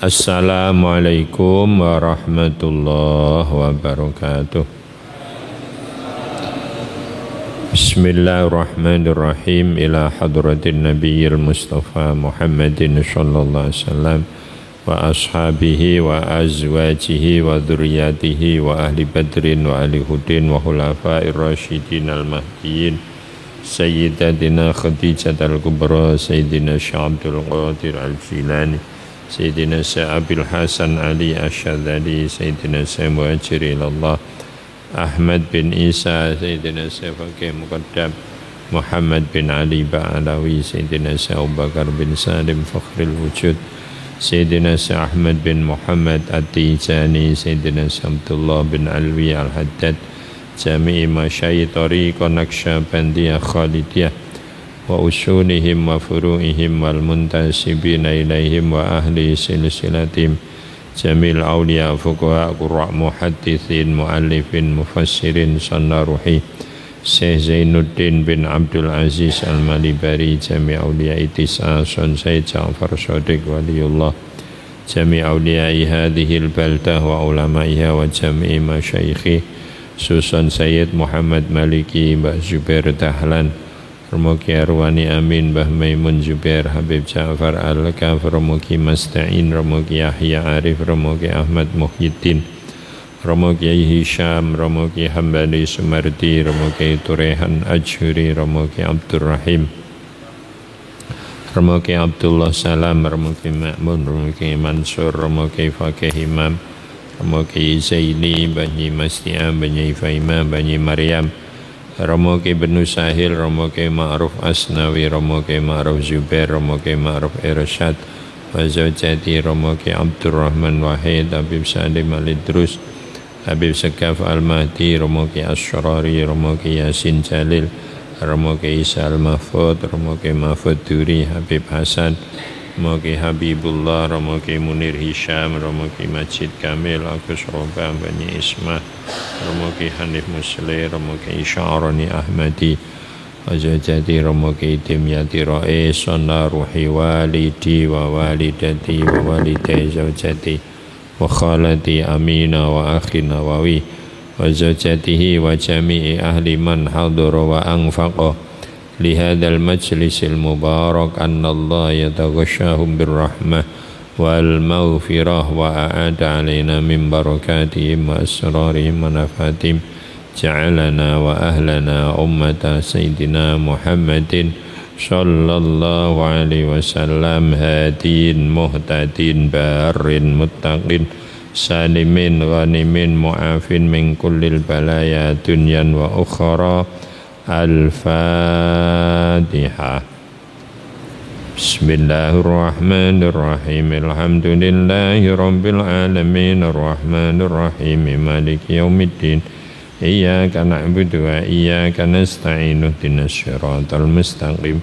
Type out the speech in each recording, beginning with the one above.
Assalamualaikum warahmatullahi wabarakatuh. Bismillahirrahmanirrahim. Ila hadratin nabiyil mustafa Muhammadin sallallahu alaihi wasallam wa ashabihi wa azwajihi wa dhurriyyatihi wa ahli badrin wa ahli hudin wa khulafa'ir rasyidin al-mahdiyyin sayyidatina Khadijah al-Kubra sayyidina Syabdul Qadir al-Jilani Sayyidina Sa'abil Hasan Ali Asyadali Sayyidina Muhajir ilallah Ahmad bin Isa Sayyidina Fakih Muqaddam Muhammad bin Ali Ba'alawi Sayyidina Abu Bakar bin Salim Fakhril Wujud Sayyidina Ahmad bin Muhammad At-Tijani Sayyidina Abdullah bin Alwi Al-Haddad Jami'i Masyayikh Tariqah Naqsyabandiyah Khalidiyah wa usulihim wa furu'ihim wal muntasibina ilaihim wa ahli silsilatim jamil awliya fuqaha qurra muhaddithin muallifin mufassirin sannaruhi Syekh Zainuddin bin Abdul Aziz Al-Malibari jami' awliya itis'a Sun Sayyid Ja'far Shadiq waliullah jami' awliyai hadhil baldah wa ulama'iha wa jami'i masyayikhi Susun Sayyid Muhammad Maliki Mbah Zubair Dahlan Romoki Arwani Amin Mbah Maimun Zubair Habib Ja'far Al-Kaf Romoki Masta'in Romoki Yahya Arif Romoki Ahmad Muhyiddin Romoki Hisham Romoki Hambali Sumardi Romoki Turehan Ajhuri Romoki Abdurrahim Romoki Abdullah Salam Romoki Ma'mun Romoki Mansur Romoki Fakih Imam Romoki Zaini Banyi Masti'am Banyi Faimah Banyi Maryam Romoki Benu Sahil, Romoki Ma'ruf Asnawi, Romoki Ma'ruf Zubair, Romoki Ma'ruf Irsyad, Wazawjati, Romoki Abdurrahman Wahid, Habib Salim Al-Idrus, Habib Sekaf Al-Mahdi, Romoki Asyrari, Romoki Yasin Jalil, Romoki Isa Al-Mahfud, Romoki Mahfud Duri, Habib Hasan, Romoki Habibullah, Romoki Munir Hisham, Romoki Majid Kamil, Agus Robah, Bani Ismah, Romoki Hanif Musli, Romoki Isya'arani Ahmadi, Wazajati, Romoki Dimyati Ra'is, Sanna Ruhi Walidi wa Walidati wa Walidai Zawjati wa Khalati Amina wa Akhi Nawawi wa Zawjatihi wa Jami'i Ahli Man Hadura wa Anfaqa لهذا المجلس المبارك أن الله يتغشاهم بالرحمة والمغفرة وأعاد علينا من بركاتهم وأسرارهم ونفاتهم جعلنا وأهلنا أمة سيدنا محمد صلى الله عليه وسلم هادين مهتدين بار متقين سالمين غانمين معافين من كل البلايا دنيا وأخرى Al-Fatihah. Bismillahirrahmanirrahim. Alhamdulillahi rabbil alamin arrahmanir rahim maliki yaumiddin. Iyyaka na'budu wa iyyaka nasta'in ihdinas siratal mustaqim.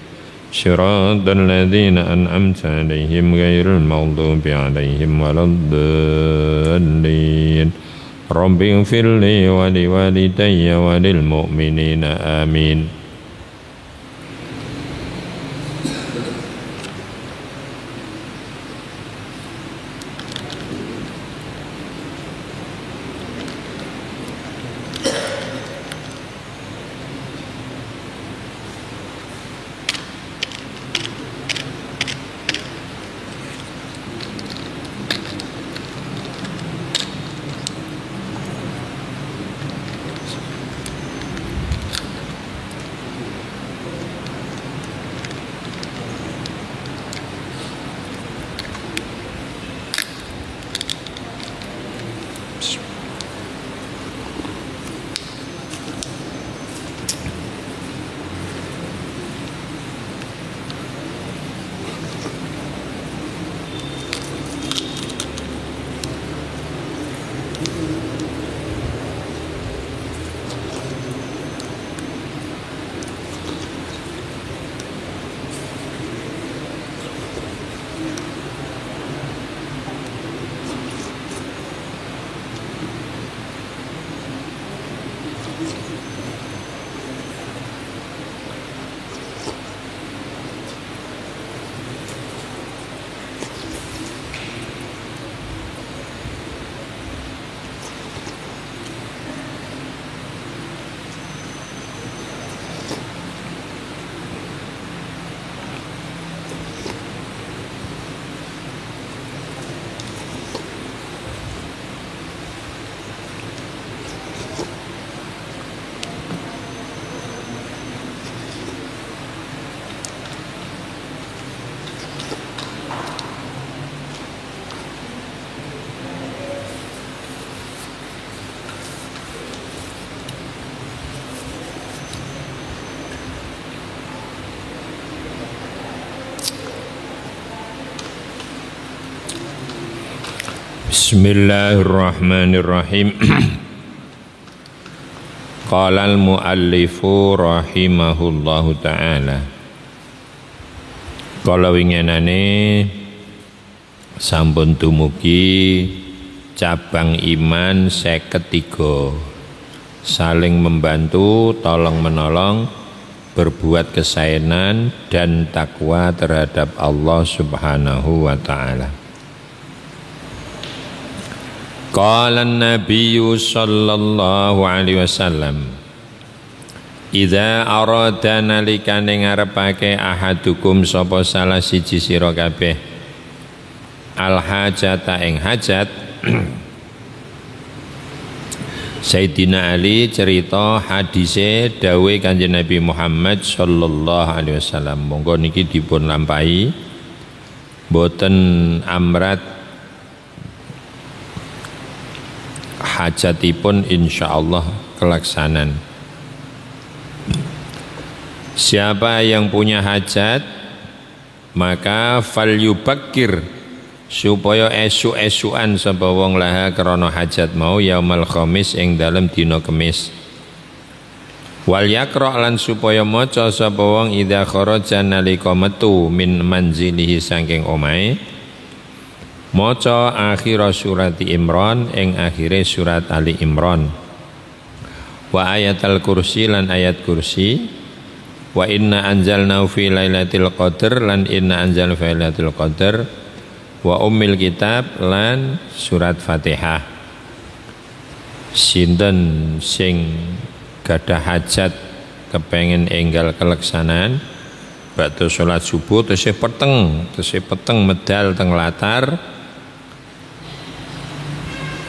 Siratal ladzina an'amta 'alaihim ghairil maghdubi 'alaihim waladdallin. Rabbi ighfirli wa liwalidayya wa lil mu'minina amin. Bismillahirrahmanirrahim. Qala al-muallifu rahimahullahu ta'ala. Kala winginane sampun dumugi cabang iman 53. Saling membantu, tolong menolong, berbuat kesaenan dan takwa terhadap Allah Subhanahu wa ta'ala. Qala an-nabiy sallallahu alaihi wasallam, idza arada nalikane ngarepake ahadukum sapa salah siji sira kabeh al hajata ing hajat. Sayyidina Ali cerita hadise dawe Kanjeng Nabi Muhammad sallallahu alaihi wasallam. Monggo niki dipun lampahi boten amrat hajatipun insyaallah kelaksanan. Siapa yang punya hajat maka falyubakir, supaya esuk-esukan sapa wong laha krana hajat mau yaumal khamis ing dalem dina Kemis. Wal yaqra lan supaya maca sapa wong idza kharaja nalika metu min manzilihi saking omahe, maca akhir surat Imran ing akhire surat Ali Imran, wa ayatul kursi lan ayat kursi, wa inna anzalnahu fi lailatul qadar lan inna anzalna fi lailatul qadar, wa ummil kitab lan surat Fatihah. Sinten sing gadah hajat kepengen enggal keleksanaan bakda salat subuh tesih peteng medal teng latar,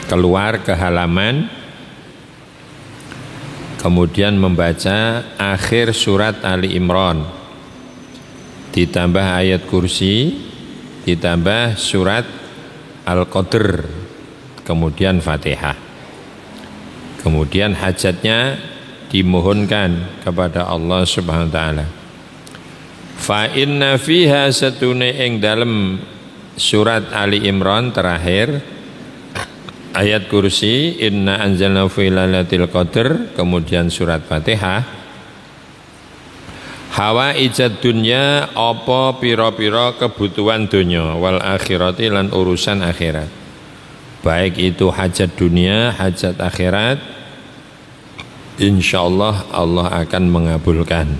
keluar ke halaman, kemudian membaca akhir surat Ali Imran, ditambah ayat kursi, ditambah surat Al-Qadr, kemudian Fatihah. Kemudian hajatnya dimohonkan kepada Allah Subhanahu wa taala. Fa inna fiha satune ing dalem surat Ali Imran terakhir ayat kursi, inna anzalna fi lailatul qadar, kemudian surat Fatihah. Hawa ijad dunya, apa pira-pira kebutuhan dunya, wal akhirati lan urusan akhirat. Baik itu hajat dunia, hajat akhirat, insyaallah Allah akan mengabulkan.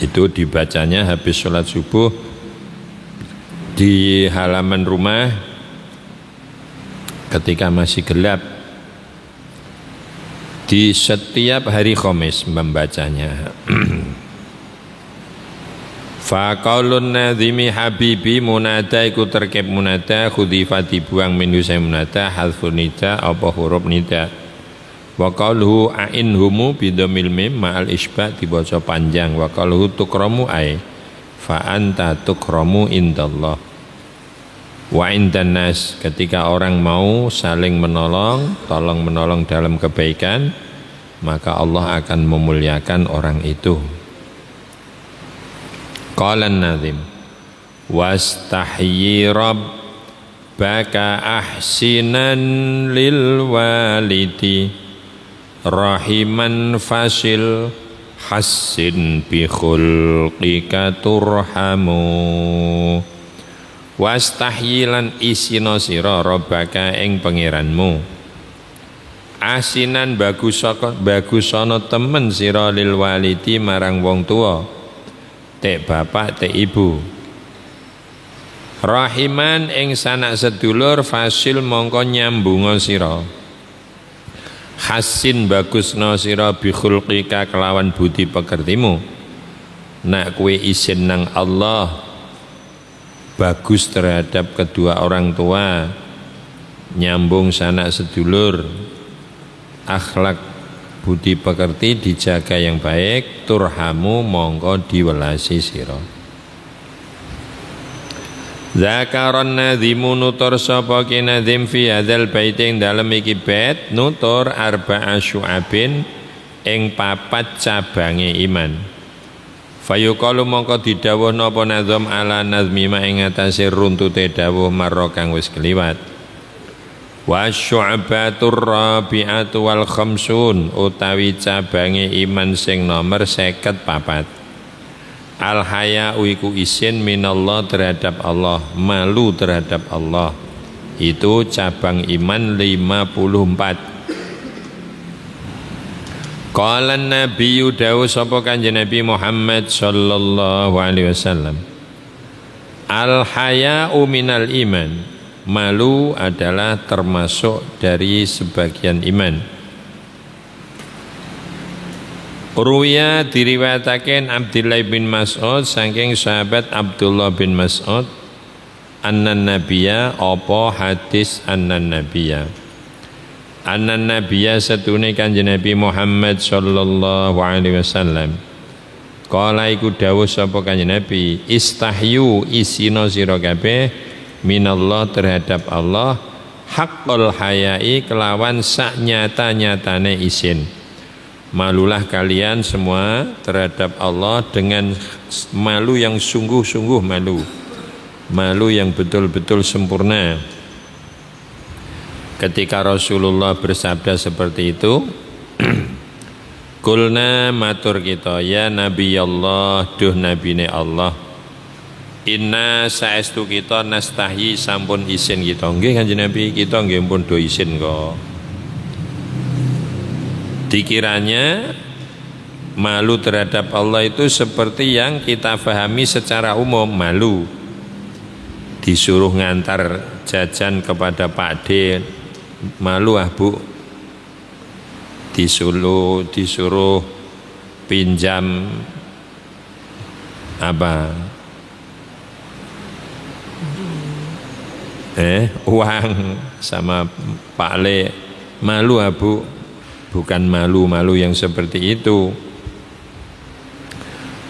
Itu dibacanya habis sholat subuh di halaman rumah ketika masih gelap, di setiap hari Khamis membacanya. Faqaulun nadhimi habibi, munada iku terkep munada, khudifa dibuang min husai munada, hadfun nida apa huruf nida. Wa qauluhu a'inhumu bidhamil mim ma'al isba dibaca panjang. Wa qauluhu tukramu ai fa anta tukramu indallah. Wa indan nas, ketika orang mau saling menolong, tolong menolong dalam kebaikan, maka Allah akan memuliakan orang itu. Qala an-nazim wastahyi rabbaka ahsinan lil walidi rahiman fasil hassin bi khulqika turhamu. Wastahyilan isina sira rabbaka ing pangeranmu, asinan bagusana temen sira lil walidi marang wong tuwa, tek bapak tek ibu, rahiman ing sanak sedulur fasil mongko nyambunga sira, hasin bagusna sira bi khulqika kelawan budi pekertimu. Nak kowe isin nang Allah, bagus terhadap kedua orang tua, nyambung sanak sedulur, akhlak budi pekerti dijaga yang baik, turhamu mongko diwelasi sira. Zakaron nadhimu nutur sapa ki nadhim fi hadzal bait ing dalem iki bait, nutur arba'a syu'abin ing papat cabange iman. Fayuqalu mongko didhawuh napa nazam ala nazmi ma ing atase runtute dawuh marra kang wis kliwat. Wa syu'batur rabi'atu wal khamsun utawi cabange iman sing nomor 54. Al haya'u iku isin minallah terhadap Allah, malu terhadap Allah. Itu cabang iman 54. Qala Nabi dawu sapa Kanjeng Nabi Muhammad sallallahu alaihi wasallam. Al haya'u minal iman. Malu adalah termasuk dari sebagian iman. Ruya diriwayataken Abdullah bin Mas'ud saking sahabat Abdullah bin Mas'ud annan nabiyya apa hadis annan nabiyya annan nabiyya satune Kanjeng Nabi Muhammad sallallahu alaihi wasallam kala iku dawuh sapa Kanjeng Nabi istahyu isina sira kabeh minallah terhadap Allah haqqul hayai kelawan sak nyata-nyatane isin. Malulah kalian semua terhadap Allah dengan malu yang sungguh-sungguh malu. Malu yang betul-betul sempurna. Ketika Rasulullah bersabda seperti itu, kulna matur kita, ya Nabi Allah, duh Nabine Allah, inna saestu kita nastahyi sampun isin kita. Nggih Kanjeng Nabi, kita nggih pun do isin kok. Dikiranya malu terhadap Allah itu seperti yang kita pahami secara umum, malu disuruh ngantar jajan kepada Pak D, malu Bu, disuruh pinjam apa uang sama Pak Le, malu Bu. Bukan malu-malu yang seperti itu.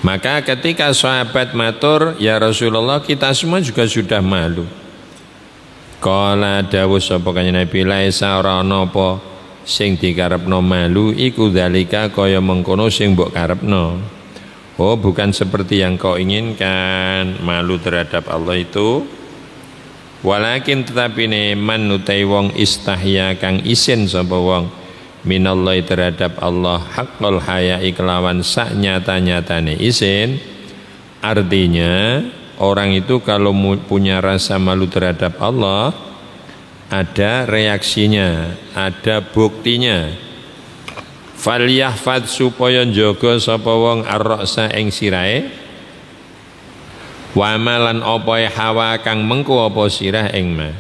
Maka ketika sahabat matur, ya Rasulullah kita semua juga sudah malu. Qala dawuh sapa Kanjeng Nabi laisa ora ana apa sing dikarepno malu iku zalika kaya mengkono sing mbok karepno. Oh, bukan seperti yang kau inginkan malu terhadap Allah itu. Walakin tetapi ne man utai wong istahya kang isin sapa wong minallahi terhadap Allah haqqul haya'i kelawan sak nyata-nyatane isin. Artinya orang itu kalau punya rasa malu terhadap Allah ada reaksinya, ada buktinya. Falyahfad supaya njaga sapa wong ar-ra'sa ing sirahe wa malan apa hawa kang mengko apa sirah ing ma.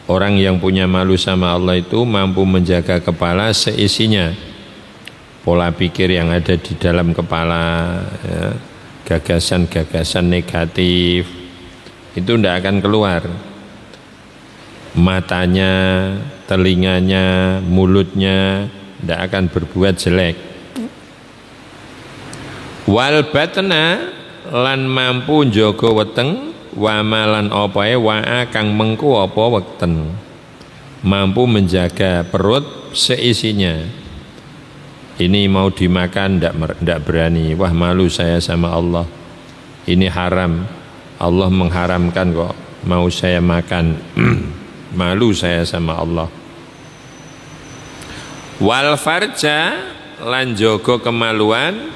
Orang yang punya malu sama Allah itu mampu menjaga kepala seisinya. Pola pikir yang ada di dalam kepala, ya, gagasan-gagasan negatif itu tidak akan keluar. Matanya, telinganya, mulutnya tidak akan berbuat jelek. Wal batna lan mampu njaga weteng wa malan opae wa kang mengku apa wekten, mampu menjaga perut seisinya. Ini mau dimakan ndak berani, wah malu saya sama Allah, ini haram, Allah mengharamkan kok mau saya makan. Malu saya sama Allah. Wal farja lan jaga kemaluan,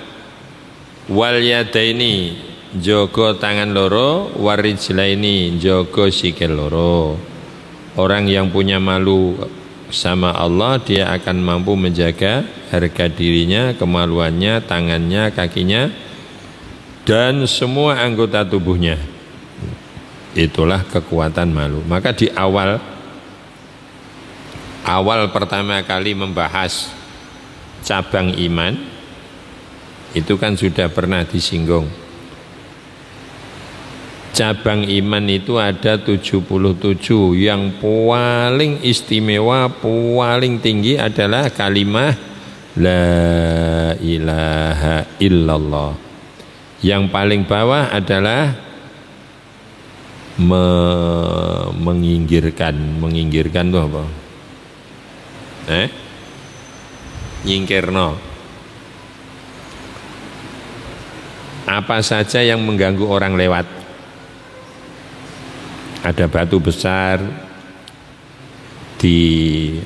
wal yadaini jaga tangan loro, warijlaini jaga sikil loro. Orang yang punya malu sama Allah dia akan mampu menjaga harga dirinya, kemaluannya, tangannya, kakinya dan semua anggota tubuhnya. Itulah kekuatan malu. Maka di awal pertama kali membahas cabang iman itu kan sudah pernah disinggung. Cabang iman itu ada 77. Yang paling istimewa, paling tinggi adalah kalimah la ilaha illallah. Yang paling bawah adalah menginggirkan itu apa? Nyingkirno. apa saja yang mengganggu orang lewat. Ada batu besar di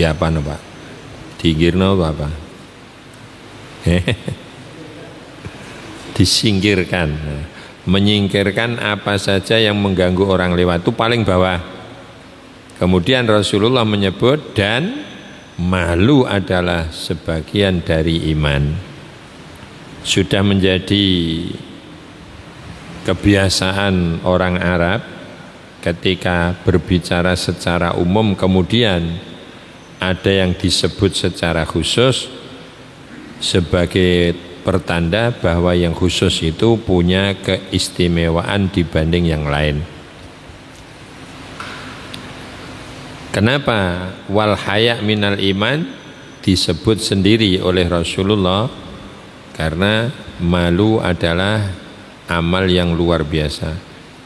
apa no Pak? Di Girno apa? Disingkirkan, menyingkirkan apa saja yang mengganggu orang lewat, itu paling bawah. Kemudian Rasulullah menyebut, dan malu adalah sebagian dari iman. Sudah menjadi kebiasaan orang Arab ketika berbicara secara umum, kemudian ada yang disebut secara khusus sebagai pertanda bahwa yang khusus itu punya keistimewaan dibanding yang lain. Kenapa wal haya minal iman disebut sendiri oleh Rasulullah? Karena malu adalah amal yang luar biasa.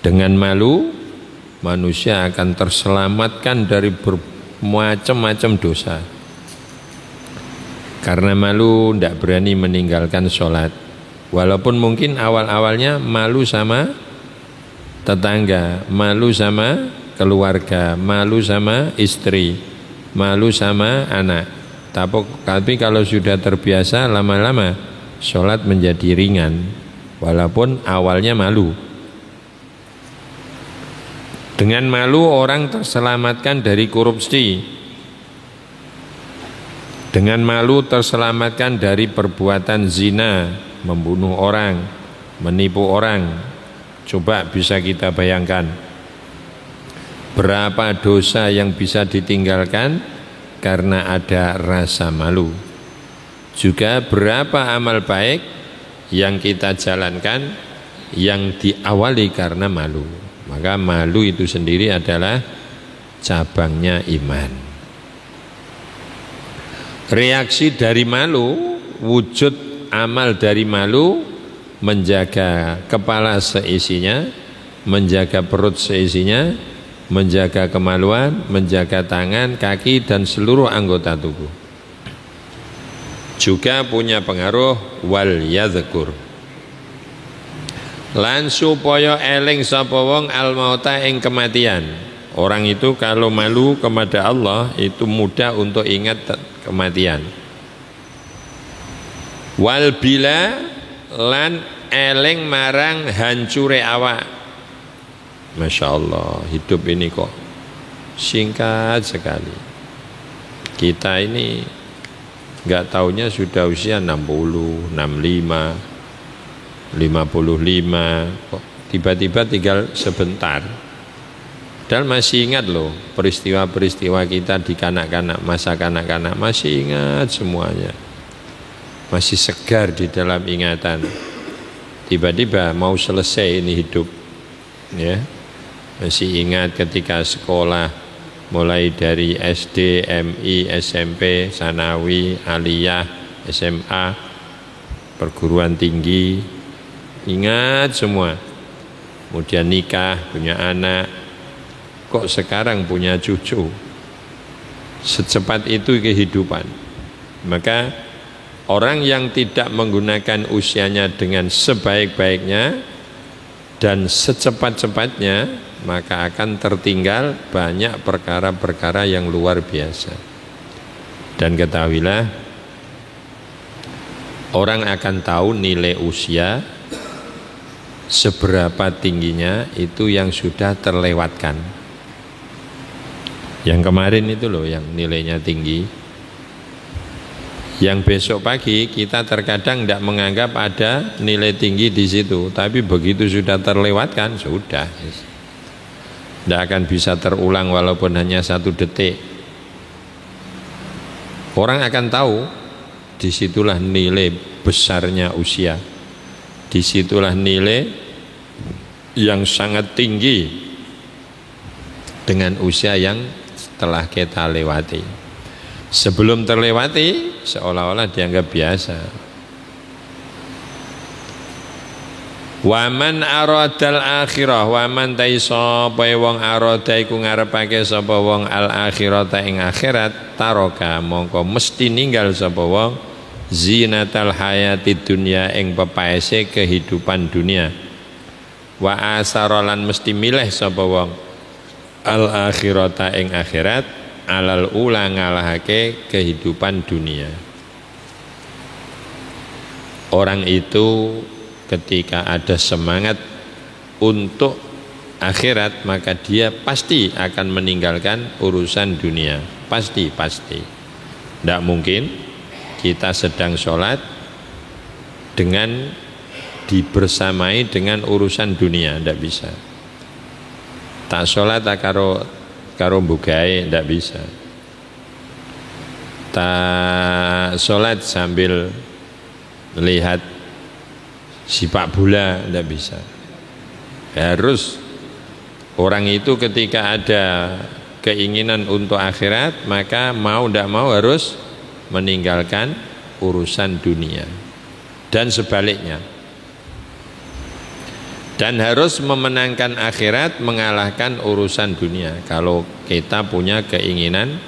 Dengan malu manusia akan terselamatkan dari bermacam-macam dosa. Karena malu tidak berani meninggalkan sholat. Walaupun mungkin awal-awalnya malu sama tetangga, malu sama keluarga, malu sama istri, malu sama anak. Tapi kalau sudah terbiasa, lama-lama sholat menjadi ringan, walaupun awalnya malu. Dengan malu orang terselamatkan dari korupsi. Dengan malu terselamatkan dari perbuatan zina, membunuh orang, menipu orang. Coba bisa kita bayangkan berapa dosa yang bisa ditinggalkan karena ada rasa malu. Juga berapa amal baik yang kita jalankan yang diawali karena malu. Maka malu itu sendiri adalah cabangnya iman. Reaksi dari malu, wujud amal dari malu, menjaga kepala seisinya, menjaga perut seisinya, menjaga kemaluan, menjaga tangan, kaki, dan seluruh anggota tubuh. Juga punya pengaruh wal yadhkur, lan supaya eling sapa wong al mauta ing kematian. Orang itu kalau malu kepada Allah itu mudah untuk ingat kematian. Wal bila, lan eling marang hancure awak. Masya Allah, hidup ini kok singkat sekali. Kita ini nggak taunya sudah usia 60, 65, 55, kok tiba-tiba tinggal sebentar. Dan masih ingat loh peristiwa-peristiwa kita di kanak-kanak, masa kanak-kanak, masih ingat semuanya. Masih segar di dalam ingatan. Tiba-tiba mau selesai ini hidup, ya. Masih ingat ketika sekolah, mulai dari SD, MI, SMP, Sanawi, Aliyah, SMA, perguruan tinggi, ingat semua. Kemudian nikah, punya anak, kok sekarang punya cucu. Secepat itu kehidupan. Maka orang yang tidak menggunakan usianya dengan sebaik-baiknya dan secepat-cepatnya, maka akan tertinggal banyak perkara-perkara yang luar biasa. Dan ketahuilah, orang akan tahu nilai usia seberapa tingginya itu yang sudah terlewatkan. Yang kemarin itu loh yang nilainya tinggi. Yang besok pagi kita terkadang tidak menganggap ada nilai tinggi di situ, tapi begitu sudah terlewatkan, sudah. Tidak akan bisa terulang walaupun hanya 1 detik. Orang akan tahu disitulah nilai besarnya usia. Disitulah nilai yang sangat tinggi dengan usia yang telah kita lewati. Sebelum terlewati seolah-olah dianggap biasa. Waman aradal akhirah, waman tai sapa wong arada iku ngarepake sapa wong al akhirata ing akhirat, taroka mongko mesti ninggal sapa wong zinatal hayati dunya ing pepaese kehidupan dunia, wa asarolan mesti milih sapa wong al akhirata ing akhirat alal ula ngalahake kehidupan dunia. Orang itu ketika ada semangat untuk akhirat, maka dia pasti akan meninggalkan urusan dunia. Pasti. Tidak mungkin kita sedang sholat dengan dibersamai dengan urusan dunia, tidak bisa. Tak sholat tak karo bugai, tidak bisa. Tak sholat sambil lihat sepak bola, tidak bisa. Harus orang itu ketika ada keinginan untuk akhirat, maka mau tidak mau harus meninggalkan urusan dunia, dan sebaliknya. Dan harus memenangkan akhirat, mengalahkan urusan dunia kalau kita punya keinginan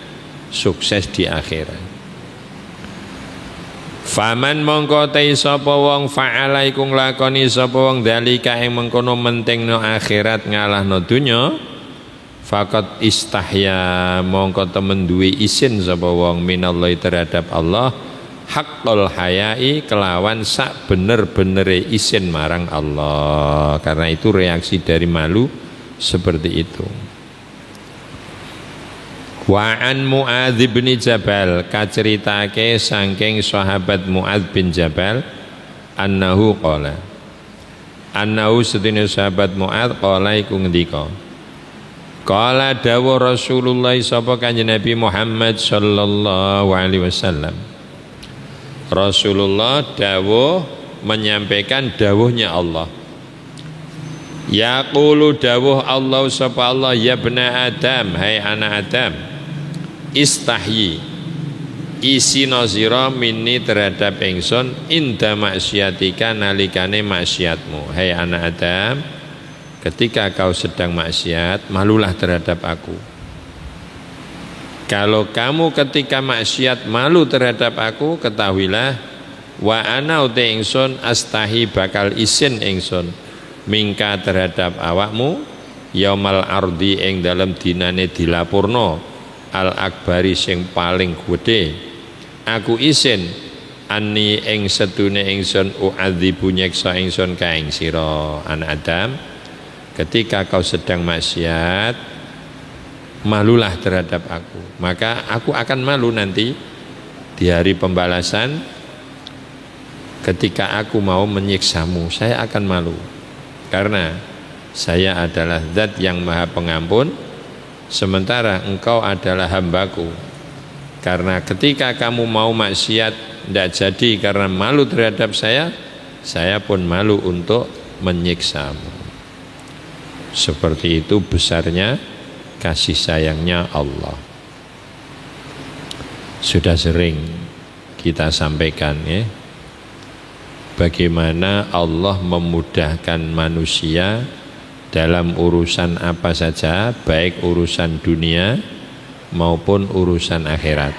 sukses di akhirat. Faman mongko te sapa wong fa'ala iku nglakoni sapa wong dalika ing mengkono mentingno akhirat ngalahno dunya, faqat istahya mongko temen duwe isin sapa wong minallahi terhadap Allah haqqul hayai kelawan sak bener-benere isin marang Allah. Karena itu reaksi dari malu seperti itu. Wa an Mu'adz bin Jabal kaceritake saking sahabat Mu'adz bin Jabal annahu qala sedene sahabat Mu'adz qala iku ngendika qala dawuh Rasulullah sapa kanjeng Nabi Muhammad sallallahu alaihi wasallam. Rasulullah dawuh menyampaikan dawuhnya Allah. Yaqulu dawuh Allah sapa Allah, ya bna Adam, hai anak Adam, istahyi isina sira minni terhadap ingsun inda maksiatika nalikane maksiatmu. Hai anak Adam, ketika kau sedang maksiat, malulah terhadap aku. Kalau kamu ketika maksiat malu terhadap aku, ketahuilah wa ana uti ingsun astahi bakal isin ingsun mingka terhadap awakmu yaumal ardi ing dalam dinane dilapurno al akbari sing paling gede. Aku isin ani ing setune ingsun uadzibu nyeksa ingsun ka ing sira anak Adam, ketika kau sedang maksiat malulah terhadap aku, maka aku akan malu nanti di hari pembalasan. Ketika aku mau menyiksamu, saya akan malu, karena saya adalah zat yang maha pengampun, sementara engkau adalah hambaku. Karena ketika kamu mau maksiat tidak jadi karena malu terhadap saya pun malu untuk menyiksamu. Seperti itu besarnya kasih sayangnya Allah. Sudah sering kita sampaikan ya, bagaimana Allah memudahkan manusia dalam urusan apa saja, baik urusan dunia maupun urusan akhirat.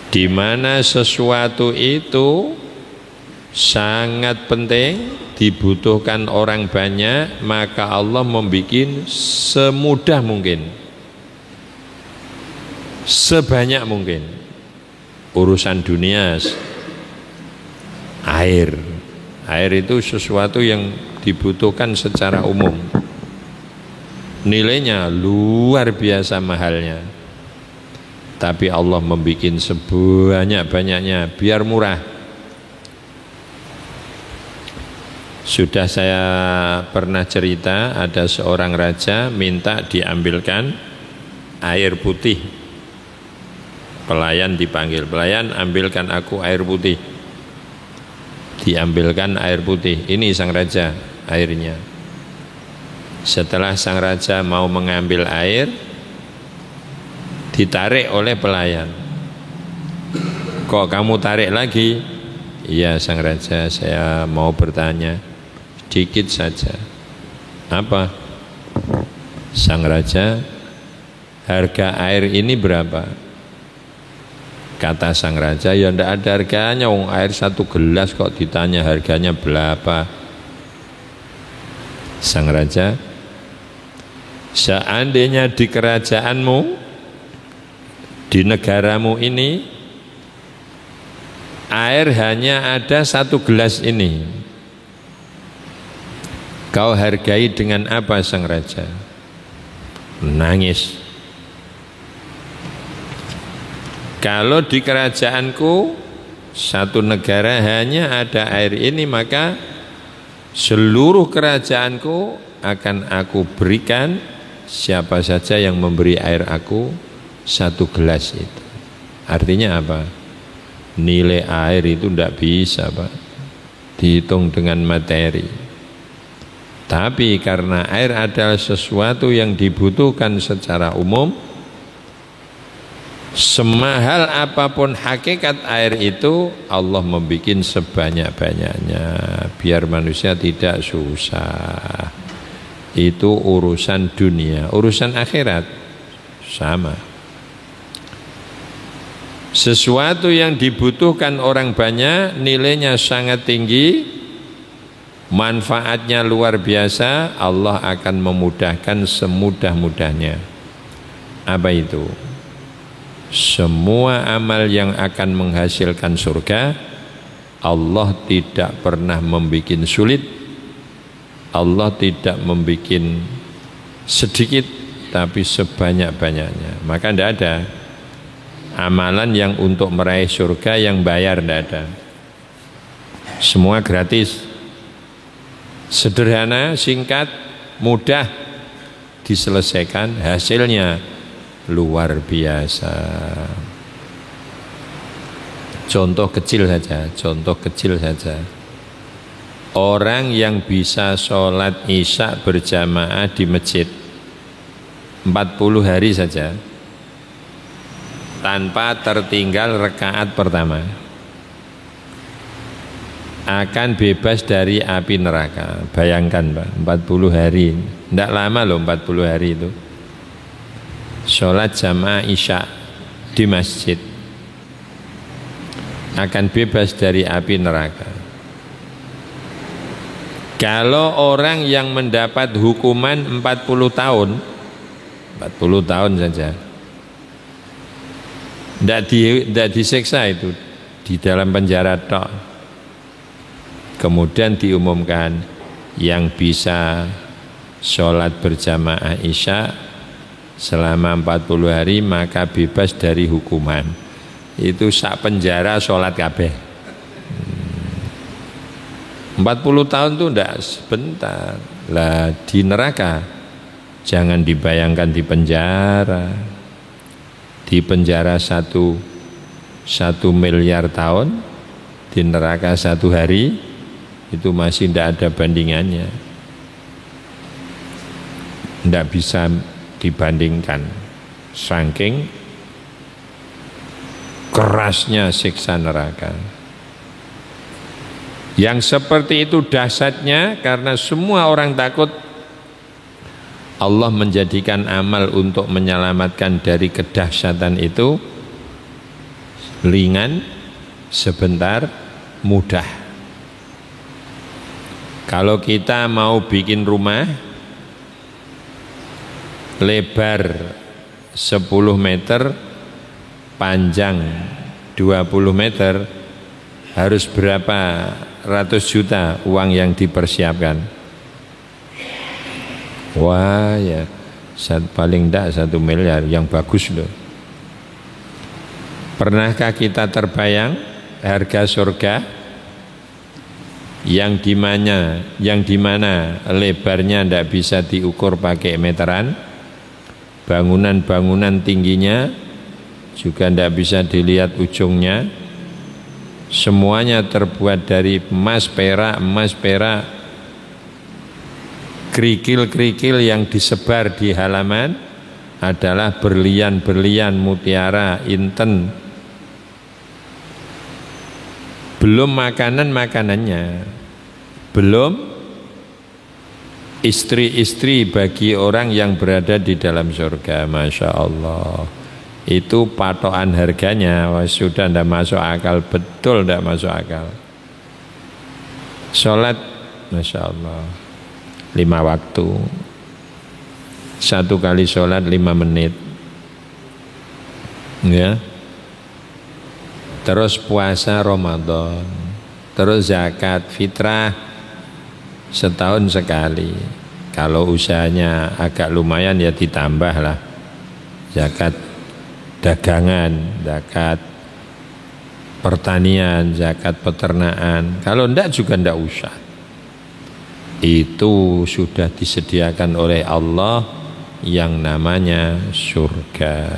Di mana sesuatu itu sangat penting, dibutuhkan orang banyak, maka Allah membuat semudah mungkin, sebanyak mungkin. Urusan dunia, air itu sesuatu yang dibutuhkan secara umum, nilainya luar biasa mahalnya, tapi Allah membuat sebanyak-banyaknya biar murah. Sudah saya pernah cerita, ada seorang raja minta diambilkan air putih. Pelayan dipanggil, pelayan ambilkan aku air putih. Diambilkan air putih, ini sang raja airnya. Setelah sang raja mau mengambil air, ditarik oleh pelayan. Kok kamu tarik lagi? Iya sang raja, saya mau bertanya sedikit saja. Apa? Sang raja, harga air ini berapa? Kata sang raja, ya ndak ada harganya, wong air 1 gelas kok ditanya harganya berapa. Sang raja, seandainya di kerajaanmu, di negaramu ini, air hanya ada 1 gelas ini, kau hargai dengan apa? Sang raja menangis. Kalau di kerajaanku, satu negara hanya ada air ini, maka seluruh kerajaanku akan aku berikan siapa saja yang memberi air aku 1 gelas itu. Artinya apa? Nilai air itu tidak bisa, Pak, dihitung dengan materi. Tapi karena air adalah sesuatu yang dibutuhkan secara umum, semahal apapun hakikat air itu, Allah membuat sebanyak-banyaknya biar manusia tidak susah. Itu urusan dunia. Urusan akhirat sama. Sesuatu yang dibutuhkan orang banyak, nilainya sangat tinggi, manfaatnya luar biasa, Allah akan memudahkan semudah-mudahnya. Apa itu? Semua amal yang akan menghasilkan surga, Allah tidak pernah membuat sulit, Allah tidak membuat sedikit, tapi sebanyak-banyaknya. Maka tidak ada amalan yang untuk meraih surga yang bayar, tidak ada. Semua gratis, sederhana, singkat, mudah diselesaikan, hasilnya luar biasa. Contoh kecil saja. Orang yang bisa sholat isya berjamaah di masjid 40 hari saja tanpa tertinggal rakaat pertama akan bebas dari api neraka. Bayangkan, Pak, 40 hari. Tidak lama loh 40 hari itu. Sholat jamaah isya di masjid akan bebas dari api neraka. Kalau orang yang mendapat hukuman 40 tahun saja, tidak disiksa itu, di dalam penjara tok. Kemudian diumumkan yang bisa sholat berjamaah isya selama 40 hari maka bebas dari hukuman. Itu sak penjara sholat kabeh. 40 tahun itu tidak sebentar. Lah di neraka jangan dibayangkan di penjara. Di penjara 1 miliar tahun, di neraka 1 hari, itu masih tidak ada bandingannya. Tidak bisa dibandingkan, saking kerasnya siksa neraka. Yang seperti itu dahsyatnya karena semua orang takut. Allah menjadikan amal untuk menyelamatkan dari kedahsyatan itu ringan, sebentar, mudah. Kalau kita mau bikin rumah lebar 10 meter, panjang 20 meter, harus berapa ratus juta uang yang dipersiapkan? Wah ya, paling tidak 1 miliar, yang bagus loh. Pernahkah kita terbayang harga surga yang dimana lebarnya tidak bisa diukur pakai meteran, bangunan-bangunan tingginya juga tidak bisa dilihat ujungnya, semuanya terbuat dari emas perak, kerikil-kerikil yang disebar di halaman adalah berlian-berlian, mutiara, inten. Belum makanannya, belum istri-istri bagi orang yang berada di dalam surga. Masya Allah, itu patokan harganya sudah tidak masuk akal, betul tidak masuk akal. Sholat Masya Allah 5 waktu, 1 kali sholat 5 menit ya. Terus puasa Ramadan, terus zakat fitrah setahun sekali. Kalau usahanya agak lumayan ya ditambah lah, zakat dagangan, zakat pertanian, zakat peternakan. Kalau enggak juga enggak usah. Itu sudah disediakan oleh Allah yang namanya surga.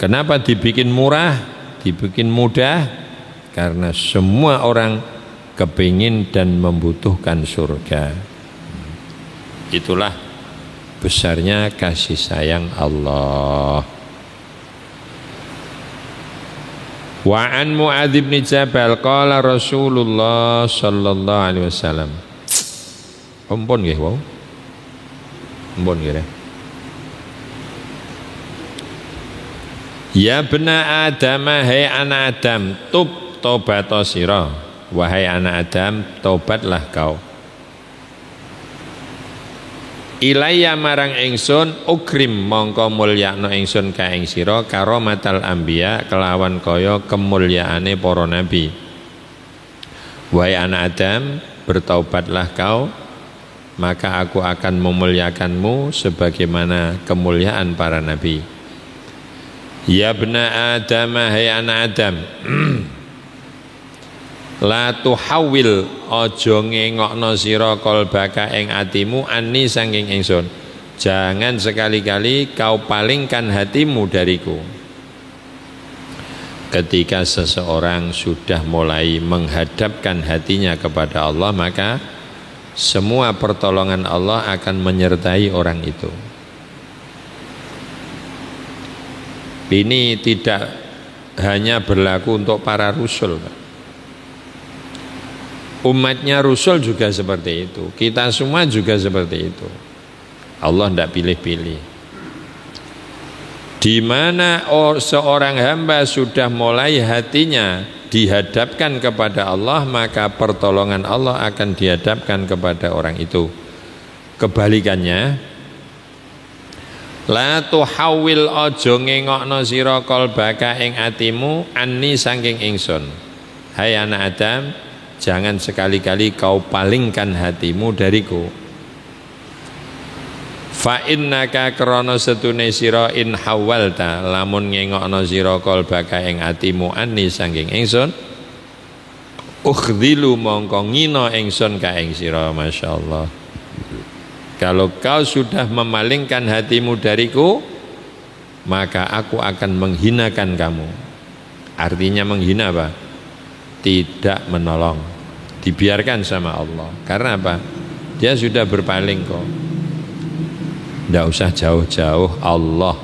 Kenapa dibikin murah, dibikin mudah? Karena semua orang kepingin dan membutuhkan surga. Itulah besarnya kasih sayang Allah. Wa an Mu'adz bin Jabal qala Rasulullah sallallahu alaihi wasallam. Ampun nggih wau. Ampun nggih. Ya bena Adam, hai anak Adam, tobat sira. Wahai anak Adam, tobatlah kau. Ilayya marang ingsun ukrim mongko mulyakno ingsun ka ing sira karomatal anbiya kelawan kaya kemuliaane para nabi. Wahai anak Adam, bertaubatlah kau, maka aku akan memuliakanmu sebagaimana kemuliaan para nabi. Ya bena Adam, hai anak Adam, la tuhawil aja ngengokno sira qalbaka ing atimu anni sanging ingsun. Jangan sekali-kali kau palingkan hatimu dariku. Ketika seseorang sudah mulai menghadapkan hatinya kepada Allah, maka semua pertolongan Allah akan menyertai orang itu. Ini tidak hanya berlaku untuk para rasul, umatnya Rasul juga seperti itu. Kita semua juga seperti itu. Allah tidak pilih-pilih. Di mana seorang hamba sudah mulai hatinya dihadapkan kepada Allah, maka pertolongan Allah akan dihadapkan kepada orang itu. Kebalikannya, la tuhawil aja ngengokno sira qalbaka ing atimu anni saking ingsun. Hai anak Adam, jangan sekali-kali kau palingkan hatimu dariku. Fa innaka krana setune sira in hawalta lamun ngengokno sira qalbaka ing atimu anni saking ingsun, ukhdilu mongko ngina ingsun ka ing sira. masyaallah. Kalau kau sudah memalingkan hatimu dariku, maka aku akan menghinakan kamu. Artinya menghina apa? Tidak menolong, dibiarkan sama Allah. Karena apa? Dia sudah berpaling kok. Tidak usah jauh-jauh Allah.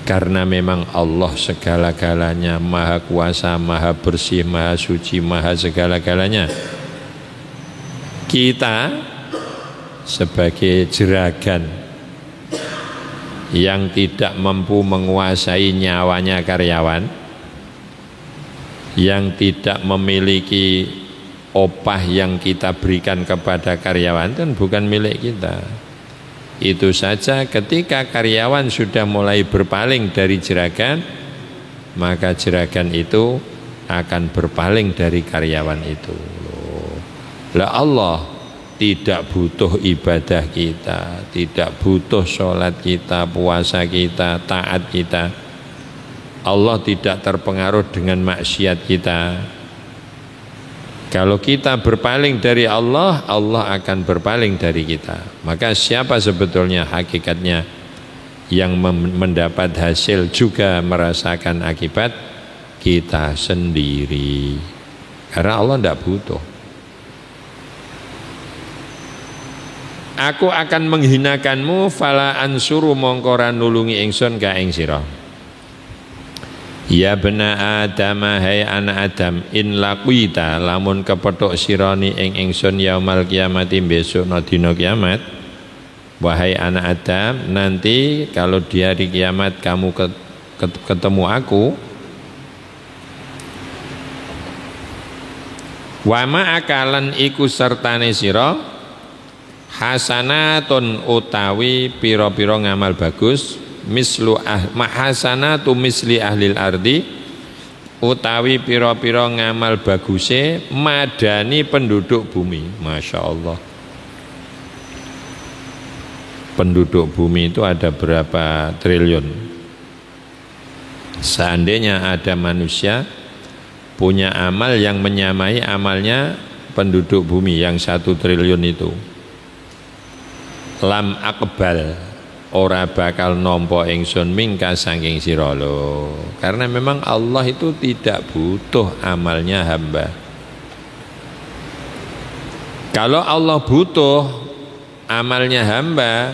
Karena memang Allah segala-galanya, maha kuasa, maha bersih, maha suci, maha segala-galanya. Kita sebagai jeragan yang tidak mampu menguasai nyawanya karyawan, yang tidak memiliki opah yang kita berikan kepada karyawan, itu bukan milik kita. Itu saja ketika karyawan sudah mulai berpaling dari jeragan, maka jeragan itu akan berpaling dari karyawan itu. Lah Allah tidak butuh ibadah kita, tidak butuh sholat kita, puasa kita, taat kita. Allah tidak terpengaruh dengan maksiat kita. Kalau kita berpaling dari Allah, Allah akan berpaling dari kita. Maka siapa sebetulnya hakikatnya yang mendapat hasil juga merasakan akibat? Kita sendiri. Karena Allah tidak butuh. Aku akan menghinakanmu, fala ansuru mongkora nulungi ingsun ka ing sira. Ya bena Adam, hai anak Adam, in laquita lamun kepethuk sirani ing ingsun yaumal kiamati besok dina kiamat, Wahai anak Adam, nanti kalau di hari kiamat kamu ketemu aku, wa ma'akalan iku sertane sira hasanatun utawi pira-pira ngamal bagus, mislu hasanatu misli ahlil ardi, utawi pira-pira ngamal baguse madani penduduk bumi. Masya Allah, penduduk bumi itu ada berapa triliun? Seandainya ada manusia punya amal yang menyamai amalnya penduduk bumi yang 1 triliun itu, lam akbal, ora bakal nompo ingsun mingka saking sira lho. Karena memang Allah itu tidak butuh amalnya hamba. Kalau Allah butuh amalnya hamba,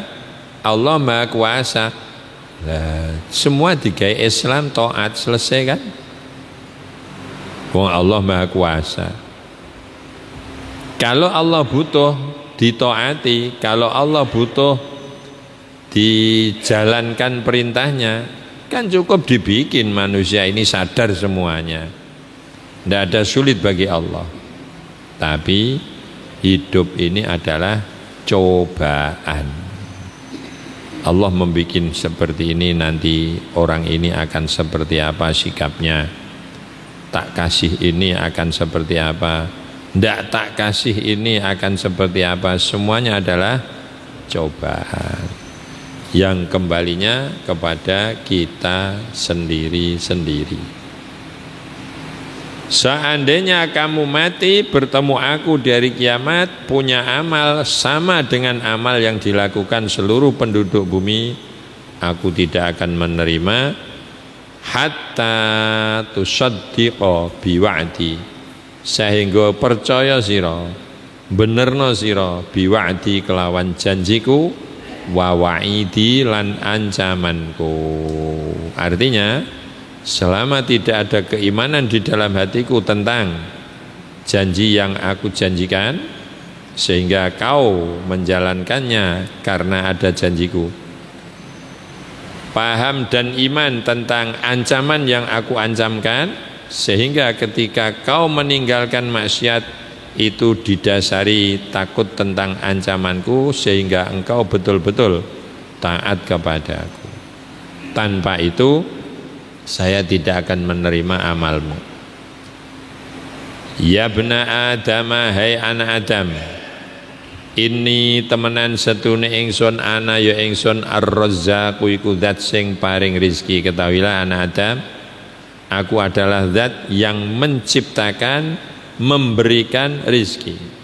Allah Maha Kuasa. Nah, semua digawe Islam taat, selesai kan? Wong Allah Maha Kuasa. Kalau Allah butuh ditaati, kalau Allah butuh dijalankan perintahnya, kan cukup dibikin manusia ini sadar semuanya. Tidak ada sulit bagi Allah. Tapi hidup ini adalah cobaan. Allah membuat seperti ini, nanti orang ini akan seperti apa sikapnya. Tak kasih ini akan seperti apa, tidak tak kasih ini akan seperti apa. Semuanya adalah cobaan yang kembalinya kepada kita sendiri-sendiri. Seandainya kamu mati bertemu aku dari kiamat, punya amal sama dengan amal yang dilakukan seluruh penduduk bumi, aku tidak akan menerima hatta tusaddiqa biwa'di, sehingga percaya sira, benerno sira biwa'di kelawan janjiku, wa wa'idi lan ancamanku. Artinya selama tidak ada keimanan di dalam hatiku tentang janji yang aku janjikan, sehingga kau menjalankannya karena ada janjiku, paham dan iman tentang ancaman yang aku ancamkan, sehingga ketika kau meninggalkan maksiat itu didasari takut tentang ancamanku, sehingga engkau betul-betul taat kepadaku. Tanpa itu saya tidak akan menerima amalmu. Ya bena Adam, hai anak Adam, ini temenan setune ingsun ana ya ingsun ar-razzaqu iku zat sing paring rizki. Ketahuilah anak Adam, aku adalah zat yang menciptakan, memberikan rizki.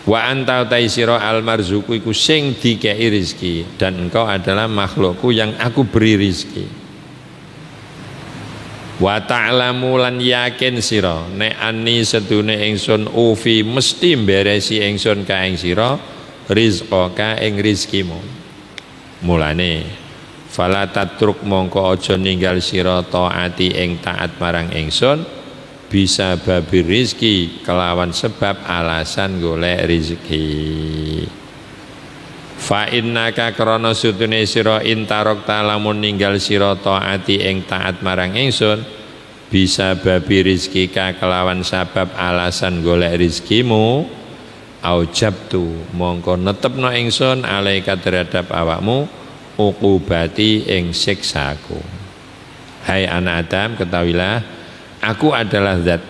Wa anta taisira al-marzuku iku sing dikei rizki, dan engkau adalah makhlukku yang aku beri rizki. Wa ta'lamu lan yakin sira nek ani sedune ingsun ufi mesti mberesi ingsun ka ing sira rizqaka ing rizkimu. Mulane fala tatruk mongko aja ninggal sira taati ing taat marang ingsun bisa babi rizki kelawan sebab alasan golek rizki. Fa innaka krana sutune sira intarok talamun ninggal sira taati ing taat marang ingsun bisa babi rizki ka kelawan sebab alasan golek rizkimu, aujabtu mongko netepno ingsun alaika terhadap awakmu uqubati ing siksaku. Hai anak Adam, ketahuilah aku adalah zat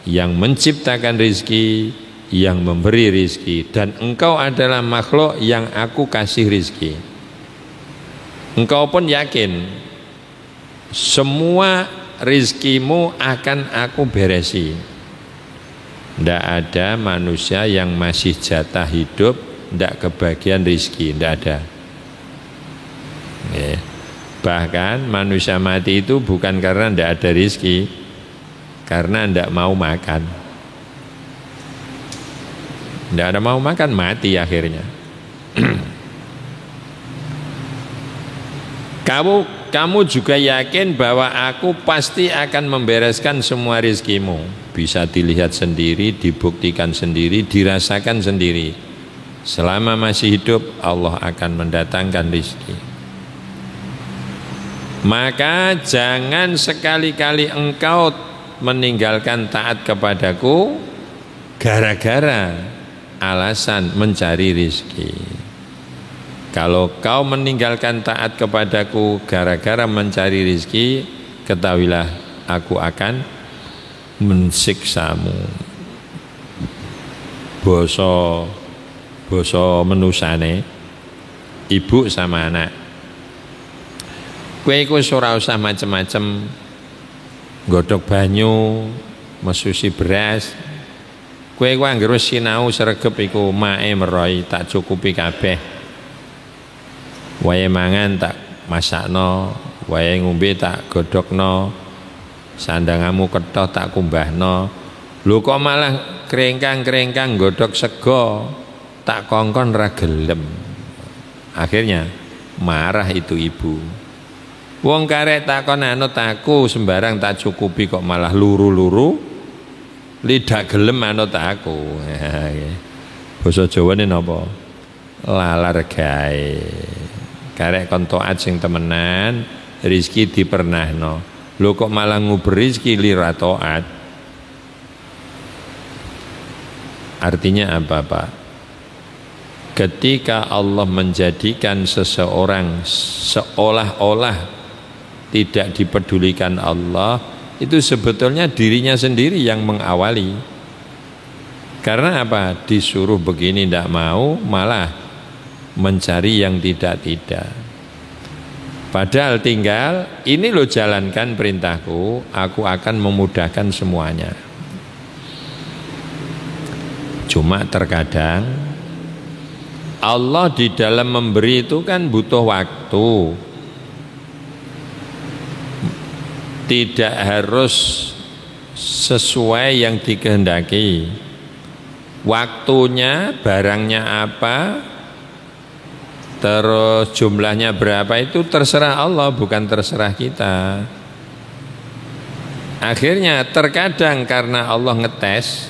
yang menciptakan rizki, yang memberi rizki, dan engkau adalah makhluk yang aku kasih rizki. Engkau pun yakin semua rizkimu akan aku beresi. Tidak ada manusia yang masih jatah hidup tidak kebagian rizki, tidak ada. Bahkan manusia mati itu bukan karena tidak ada rizki, karena tidak mau makan. Tidak ada mau makan, mati akhirnya. Kamu juga yakin bahwa aku pasti akan membereskan semua rizkimu. Bisa dilihat sendiri, dibuktikan sendiri, dirasakan sendiri. Selama masih hidup Allah akan mendatangkan rezeki. Maka jangan sekali-kali engkau meninggalkan taat kepadaku gara-gara alasan mencari rezeki. Kalau kau meninggalkan taat kepadaku gara-gara mencari rezeki, ketahuilah aku akan mensiksamu. Boso menusane ibu sama anak. Kowe iku ora usah macem-macem nggodhog banyu, mesusi beras. Kowe iku anggere sinau sregep iku mae meroi tak cukupi kabeh. Wae mangan tak masakno, wae ngombe tak godhogno, sandangamu ketoh tak kumbahno. Lho kok malah krengkang-krengkang godhog sego, tak kongkon ra gelem. Akhirnya marah itu ibu. Wong karek takon anut aku sembarang tak cukupi kok malah luru-luru, lidak gelem anut aku. Basa Jawane napa? Lalar gawe. Karek kon taat sing temenan, rezeki dipernahno. Lho kok malah nguber rezeki lira taat. Artinya apa, Pak? Ketika Allah menjadikan seseorang seolah-olah tidak dipedulikan Allah, itu sebetulnya dirinya sendiri yang mengawali. Karena apa? Disuruh begini tidak mau, malah mencari yang tidak-tidak. Padahal tinggal, ini lo jalankan perintahku, aku akan memudahkan semuanya. Cuma terkadang Allah di dalam memberi itu kan butuh waktu. Tidak harus sesuai yang dikehendaki. Waktunya, barangnya apa, terus jumlahnya berapa itu terserah Allah, bukan terserah kita. Akhirnya terkadang karena Allah ngetes,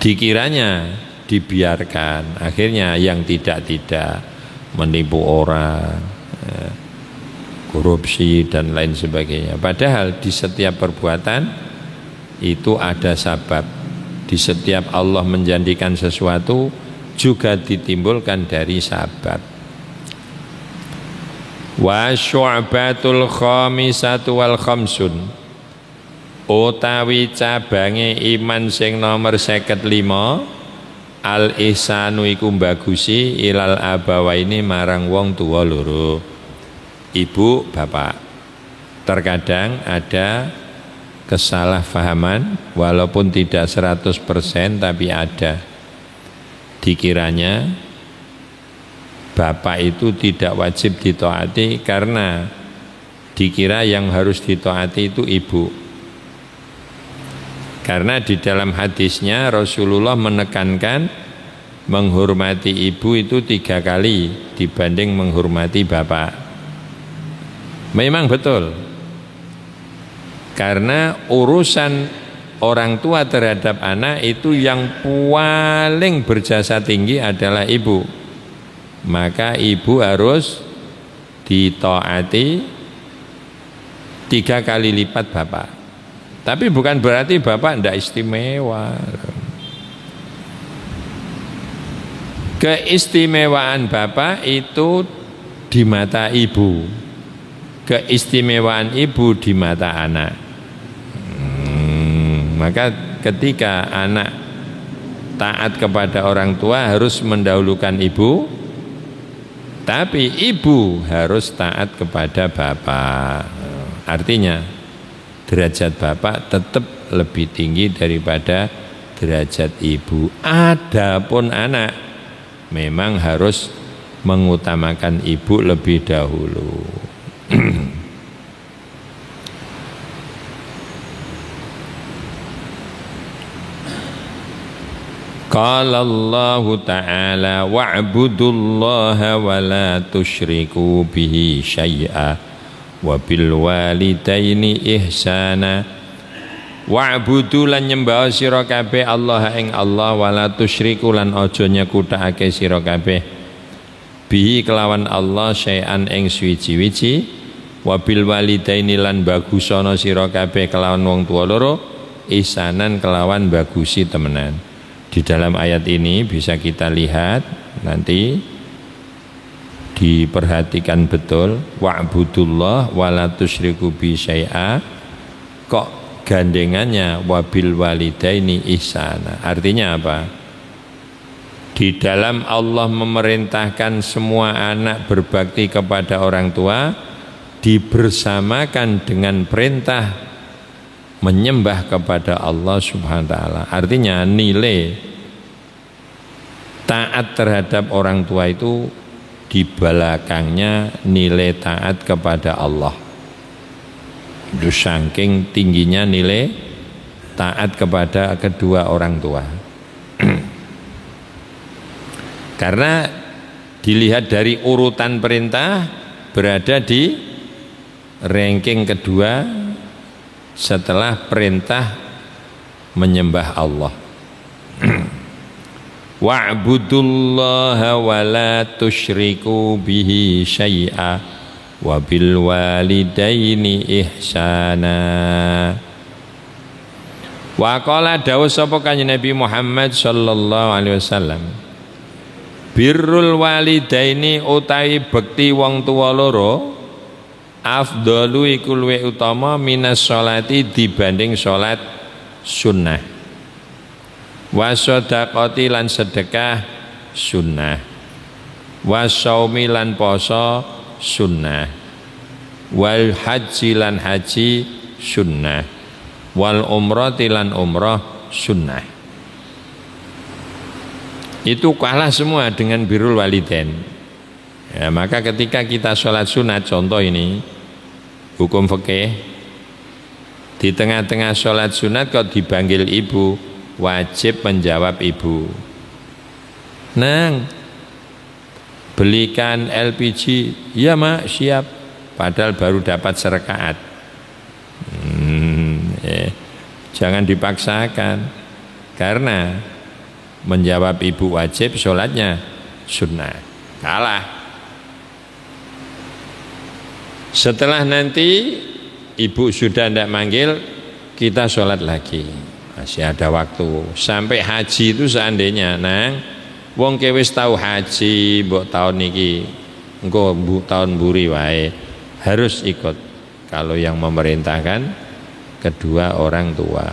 dikiranya dibiarkan, akhirnya yang tidak-tidak, menipu orang, korupsi dan lain sebagainya. Padahal di setiap perbuatan itu ada sabab. Di setiap Allah menjanjikan sesuatu juga ditimbulkan dari sabab. Wa syu'batul khamisatu wal khamsun, utawi cabange iman sing nomor 55, al ihsanu iku bagusi ilal abawaini marang wong tuwa loro, ibu bapak. Terkadang ada kesalahpahaman, walaupun tidak 100% tapi ada. Dikiranya bapak itu tidak wajib ditaati karena dikira yang harus ditaati itu ibu. Karena di dalam hadisnya Rasulullah menekankan menghormati ibu itu 3 kali dibanding menghormati bapak. Memang betul. Karena urusan orang tua terhadap anak itu yang paling berjasa tinggi adalah ibu. Maka ibu harus ditaati 3 kali lipat bapak. Tapi bukan berarti bapak tidak istimewa. Keistimewaan bapak itu di mata ibu, keistimewaan ibu di mata anak. Maka ketika anak taat kepada orang tua harus mendahulukan ibu, tapi ibu harus taat kepada bapak. Artinya derajat bapak tetap lebih tinggi daripada derajat ibu. Adapun anak memang harus mengutamakan ibu lebih dahulu. Qala Allah Ta'ala wa'budullaha wa la tusyriku bihi syai'a wa bil walidaini ihsana Wa'budu lan nyembah sira kabeh Allah ing Allah wala tusyriku lan aja nyekuthake sira kabeh bihi kelawan Allah syai'an ing suwiji-wiji wabil walidaini lan bagusana sira kabeh kelawan wong tuwa loro ihsanan kelawan bagusi temenan. Di dalam ayat ini bisa kita lihat nanti diperhatikan betul wa'budullah wala tusyriku bi syai'a kok gandengannya wabil walidaini ihsana. Artinya apa? Di dalam Allah memerintahkan semua anak berbakti kepada orang tua dibersamakan dengan perintah menyembah kepada Allah Subhanahu wa taala. Artinya nilai taat terhadap orang tua itu di belakangnya nilai taat kepada Allah. Itu saking tingginya nilai taat kepada kedua orang tua. Karena dilihat dari urutan perintah berada di ranking kedua setelah perintah menyembah Allah. Wa'budullaha wa la tusyriku bihi syai'a wa bil walidaini ihsana. Wa qala dawuh sapa kanjeng Nabi Muhammad sallallahu alaihi wasallam, birrul walidaini utawi bekti wong tuwa loro afdalu iku luwih utama minas sholati dibanding salat sunnah. Wa shadaqati lan sedekah sunnah. Wa shaumi lan poso sunnah. Wal haji lan haji sunnah. Wal umrati lan umrah sunnah. Itu kalah semua dengan birrul walidain. Ya, maka ketika kita sholat sunat, contoh ini hukum fikih, di tengah-tengah sholat sunat kok dipanggil ibu, wajib menjawab ibu, nang belikan LPG, ya mak siap, padahal baru dapat serakaat. Jangan dipaksakan, karena menjawab ibu wajib, sholatnya sunnah, kalah. Setelah nanti ibu sudah tidak manggil, kita sholat lagi, masih ada waktu sampai haji. Itu seandainya nang wong kewis tahu haji mbok tahun niki engko tahun buri wae harus ikut kalau yang memerintahkan kedua orang tua.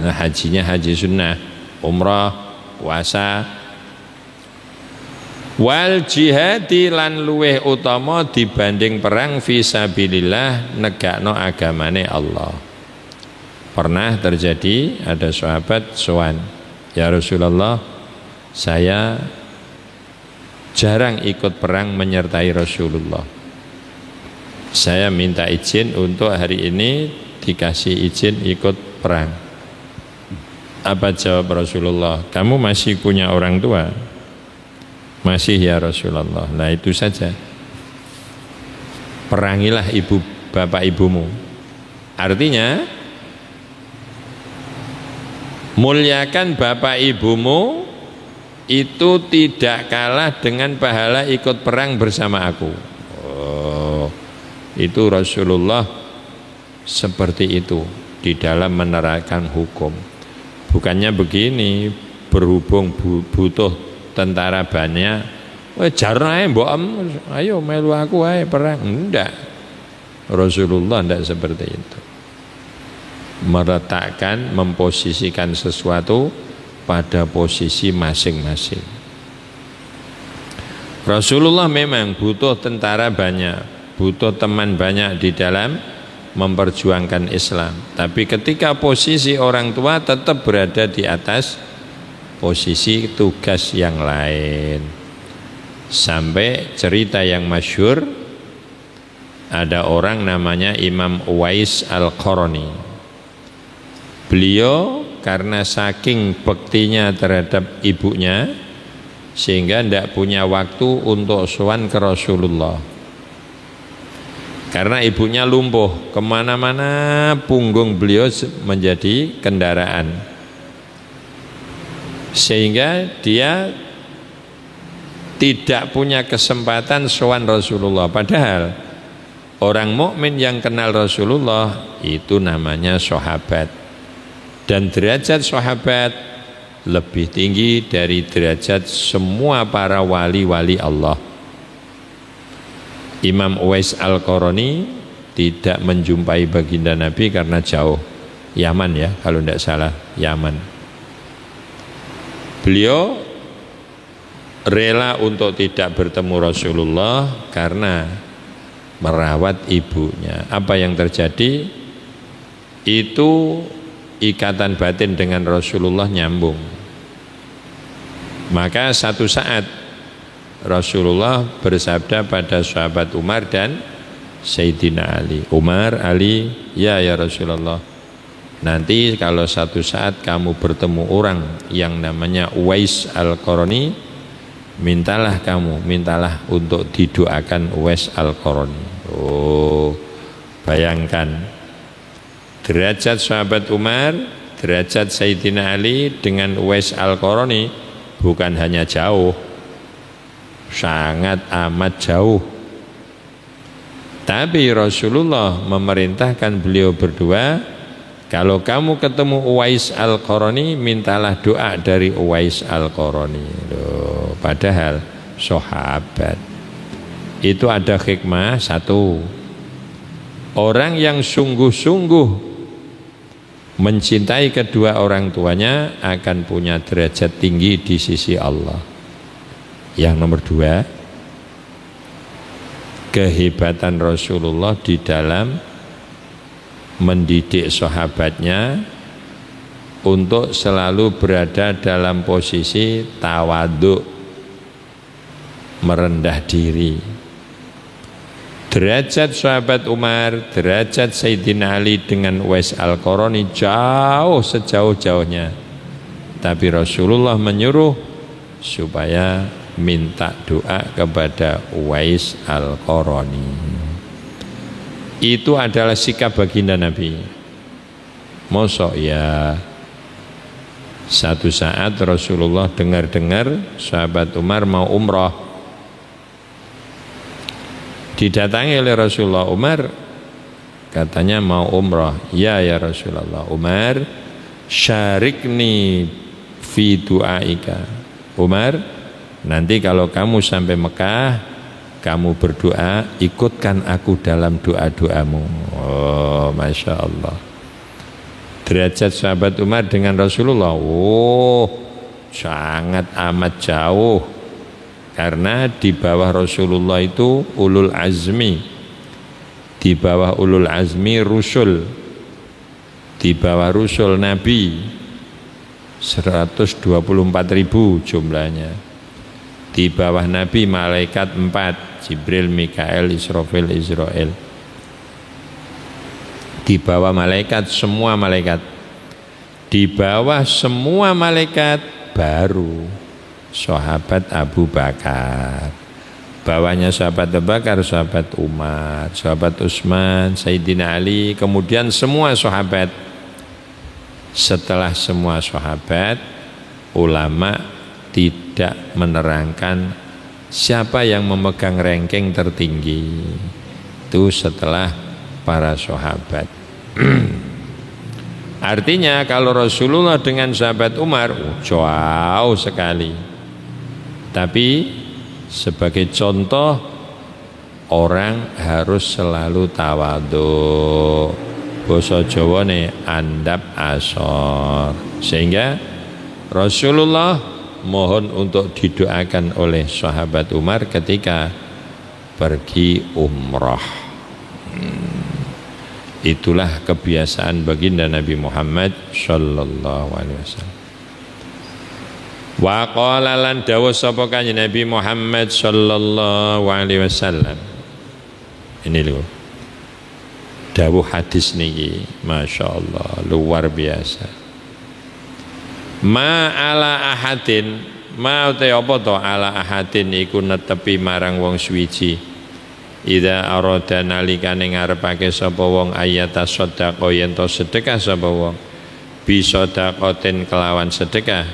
Nah, hajinya haji sunnah, umrah, puasa. Wal jihadi lan luweh utama dibanding perang fisabilillah negakno agamane Allah. Pernah terjadi ada sahabat sowan, ya Rasulullah, saya jarang ikut perang menyertai Rasulullah. Saya minta izin untuk hari ini dikasih izin ikut perang. Apa jawab Rasulullah? Kamu masih punya orang tua? Masih ya Rasulullah. Nah itu saja. Perangilah ibu bapak ibumu. Artinya muliakan bapak ibumu itu tidak kalah dengan pahala ikut perang bersama aku. Oh, itu Rasulullah seperti itu di dalam menerapkan hukum. Bukannya begini, berhubung butuh tentara banyak, jarang aja mbok ayo melu aku aja perang. Enggak, Rasulullah enggak seperti itu. Meletakkan, memposisikan sesuatu pada posisi masing-masing. Rasulullah memang butuh tentara banyak, butuh teman banyak di dalam memperjuangkan Islam. Tapi ketika posisi orang tua tetap berada di atas posisi tugas yang lain. Sampai cerita yang masyhur, ada orang namanya Imam Uwais Al-Qarni. Beliau karena saking bektinya terhadap ibunya sehingga tidak punya waktu untuk sowan ke Rasulullah. Karena ibunya lumpuh, kemana-mana punggung beliau menjadi kendaraan, sehingga dia tidak punya kesempatan sowan Rasulullah. Padahal orang mukmin yang kenal Rasulullah itu namanya sahabat, dan derajat sahabat lebih tinggi dari derajat semua para wali-wali Allah. Imam Uwais Al-Qarani tidak menjumpai baginda Nabi karena jauh, Yaman ya kalau tidak salah, Yaman. Beliau rela untuk tidak bertemu Rasulullah karena merawat ibunya. Apa yang terjadi? Itu ikatan batin dengan Rasulullah nyambung. Maka satu saat Rasulullah bersabda pada sahabat Umar dan Sayyidina Ali, Umar, Ali, ya Rasulullah, nanti kalau satu saat kamu bertemu orang yang namanya Uwais Al-Qarani, mintalah untuk didoakan Uwais Al-Qarani. Oh, bayangkan derajat sahabat Umar, derajat Sayyidina Ali dengan Uwais Al-Qarani bukan hanya jauh, sangat amat jauh. Tapi Rasulullah memerintahkan beliau berdua, kalau kamu ketemu Uwais Al-Qarani, mintalah doa dari Uwais Al-Qarani. Loh, padahal sahabat. Itu ada hikmah satu. Orang yang sungguh-sungguh mencintai kedua orang tuanya akan punya derajat tinggi di sisi Allah. Yang nomor dua, kehebatan Rasulullah di dalam mendidik sahabatnya untuk selalu berada dalam posisi tawadhu, merendah diri. Derajat sahabat Umar, derajat Sayyidina Ali dengan Uwais Al-Qarani jauh sejauh-jauhnya. Tapi Rasulullah menyuruh supaya minta doa kepada Uwais Al-Qarani. Itu adalah sikap baginda Nabi. Mosok ya, satu saat Rasulullah dengar-dengar sahabat Umar mau umrah, didatangi oleh Rasulullah. Umar katanya mau umrah. Ya Rasulullah, Umar, syarikni fi du'aika. Umar, nanti kalau kamu sampai Mekah, kamu berdoa, ikutkan aku dalam doa-doamu. Oh, Masya Allah. Derajat sahabat Umar dengan Rasulullah, oh, sangat amat jauh. Karena di bawah Rasulullah itu ulul azmi, di bawah ulul azmi rusul, di bawah rusul Nabi 124.000 jumlahnya. Di bawah Nabi malaikat 4, Jibril, Mikael, Israfil, Israel. Di bawah malaikat semua malaikat. Di bawah semua malaikat baru sahabat Abu Bakar. Bawahnya sahabat Abu Bakar, sahabat Umar, sahabat Utsman, Sayyidina Ali, kemudian semua sahabat. Setelah semua sahabat, ulama tidak menerangkan siapa yang memegang ranking tertinggi. Itu setelah para sahabat. Artinya kalau Rasulullah dengan sahabat Umar jauh sekali. Tapi sebagai contoh, orang harus selalu tawadhu. Basa Jawa nih andap asor. Sehingga Rasulullah mohon untuk didoakan oleh sahabat Umar ketika pergi umrah. Itulah kebiasaan baginda Nabi Muhammad sallallahu alaihi wasallam. Wa qala lan dawuh sapa kanjeng Nabi Muhammad sallallahu alaihi wasallam. Ini lho. Dawuh hadis niki, Masya Allah, luar biasa. Ma ala ahadin, ma uta apa to ala ahadin iku netepi marang wong suwiji, Idza arada nalikane ngarepake sapa wong ayata sedekah yen to sedekah sapa wong bi sedekaten kelawan sedekah